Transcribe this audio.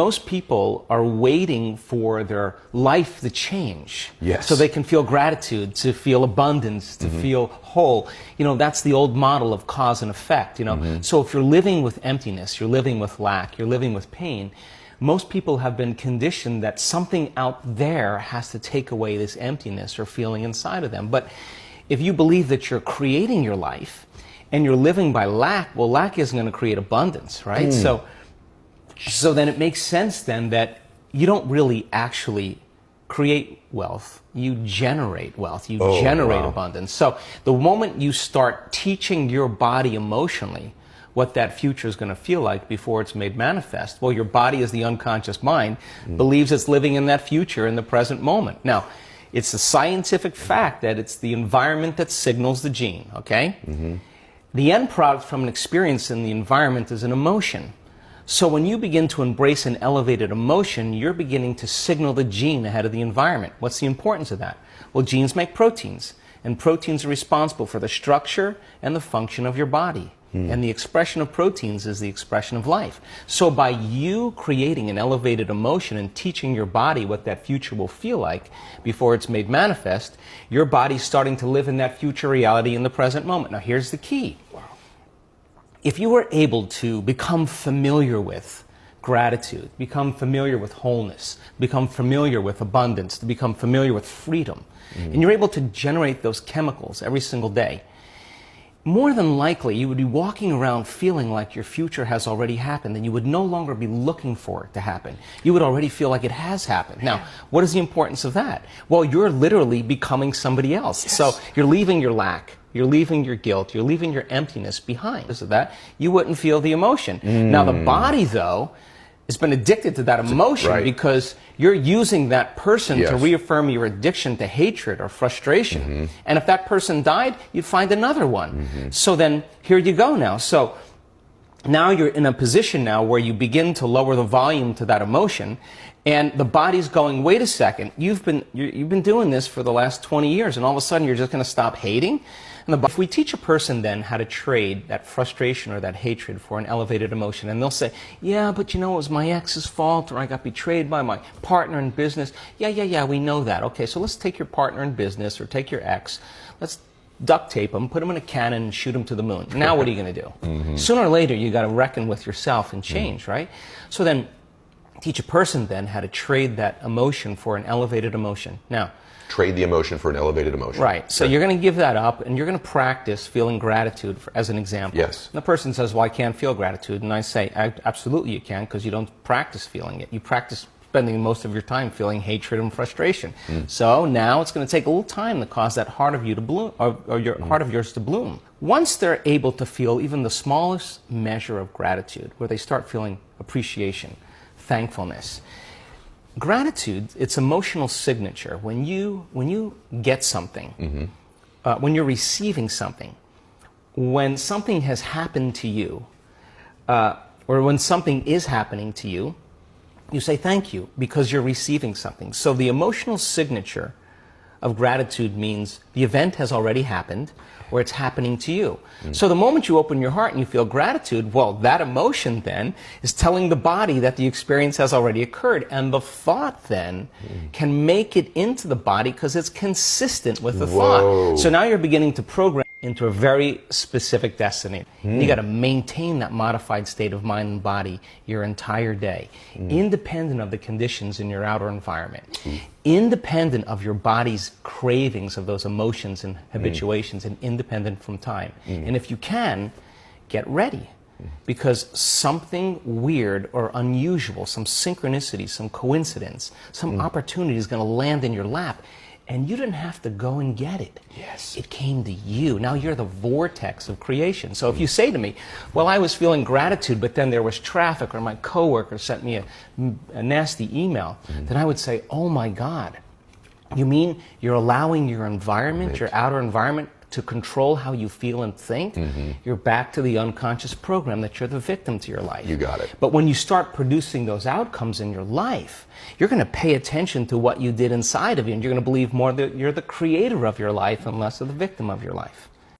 Most people are waiting for their life to change. Yes. So they can feel gratitude, to feel abundance, to feel whole. You know, that's the old model of cause and effect, you know. So if you're living with emptiness, you're living with lack, you're living with pain, most people have been conditioned that something out there has to take away this emptiness or feeling inside of them. But if you believe that you're creating your life and you're living by lack, well, lack isn't going to create abundance, right? So then it makes sense then that you don't really actually create wealth, you generate wealth, you generate abundance. So the moment you start teaching your body emotionally what that future is going to feel like before it's made manifest, well, your body, as the unconscious mind, believes it's living in that future in the present moment. Now, it's a scientific fact that it's the environment that signals the gene, okay? The end product from an experience in the environment is an emotion. So when you begin to embrace an elevated emotion, you're beginning to signal the gene ahead of the environment. What's the importance of that? Well, genes make proteins, and proteins are responsible for the structure and the function of your body. And the expression of proteins is the expression of life. So by you creating an elevated emotion and teaching your body what that future will feel like before it's made manifest, your body's starting to live in that future reality in the present moment. Now here's the key. If you were able to become familiar with gratitude, become familiar with wholeness, become familiar with abundance, to become familiar with freedom, and you're able to generate those chemicals every single day, more than likely you would be walking around feeling like your future has already happened, and you would no longer be looking for it to happen. You would already feel like it has happened. Now, what is the importance of that? Well, you're literally becoming somebody else. So you're leaving your lack. You're leaving your guilt, you're leaving your emptiness behind. Because of that, you wouldn't feel the emotion. Now the body, though, has been addicted to that emotion because you're using that person to reaffirm your addiction to hatred or frustration. And if that person died, you'd find another one. So then, here you go now. So now you're in a position now where you begin to lower the volume to that emotion, and the body's going, wait a second, you've been doing this for the last 20 years, and all of a sudden you're just going to stop hating? And if we teach a person then how to trade that frustration or that hatred for an elevated emotion, and they'll say, yeah, but you know, it was my ex's fault, or I got betrayed by my partner in business. Yeah, we know that. Okay, so let's take your partner in business or take your ex, let's duct tape them, put them in a cannon, and shoot them to the moon. Now what are you going to do? Sooner or later, you got to reckon with yourself and change, right? So then, teach a person then how to trade that emotion for an elevated emotion. Now, trade the emotion for an elevated emotion. Right. So you're going to give that up, and you're going to practice feeling gratitude, as an example. Yes. And the person says, well, I can't feel gratitude. And I say, absolutely you can, because you don't practice feeling it. You practice spending most of your time feeling hatred and frustration. So now it's going to take a little time to cause that heart of you to bloom, or your heart of yours to bloom. Once they're able to feel even the smallest measure of gratitude, where they start feeling appreciation, thankfulness, gratitude, it's emotional signature. When you get something, when you're receiving something, when something has happened to you, or when something is happening to you, you say thank you because you're receiving something. So the emotional signature of gratitude means the event has already happened, or it's happening to you. So the moment you open your heart and you feel gratitude, well, that emotion then is telling the body that the experience has already occurred. And the thought then can make it into the body because it's consistent with the thought. So now you're beginning to program into a very specific destiny. You got to maintain that modified state of mind and body your entire day, independent of the conditions in your outer environment, independent of your body's cravings of those emotions and habituations, and independent from time. And if you can, get ready, because something weird or unusual, some synchronicity, some coincidence, some opportunity is going to land in your lap. And you didn't have to go and get it. Yes. It came to you. Now you're the vortex of creation. So if you say to me, well, I was feeling gratitude, but then there was traffic, or my coworker sent me a nasty email, then I would say, oh my God, you mean you're allowing your environment, your outer environment, to control how you feel and think? You're back to the unconscious program that you're the victim to your life. You got it. But when you start producing those outcomes in your life, you're going to pay attention to what you did inside of you, and you're going to believe more that you're the creator of your life and less of the victim of your life.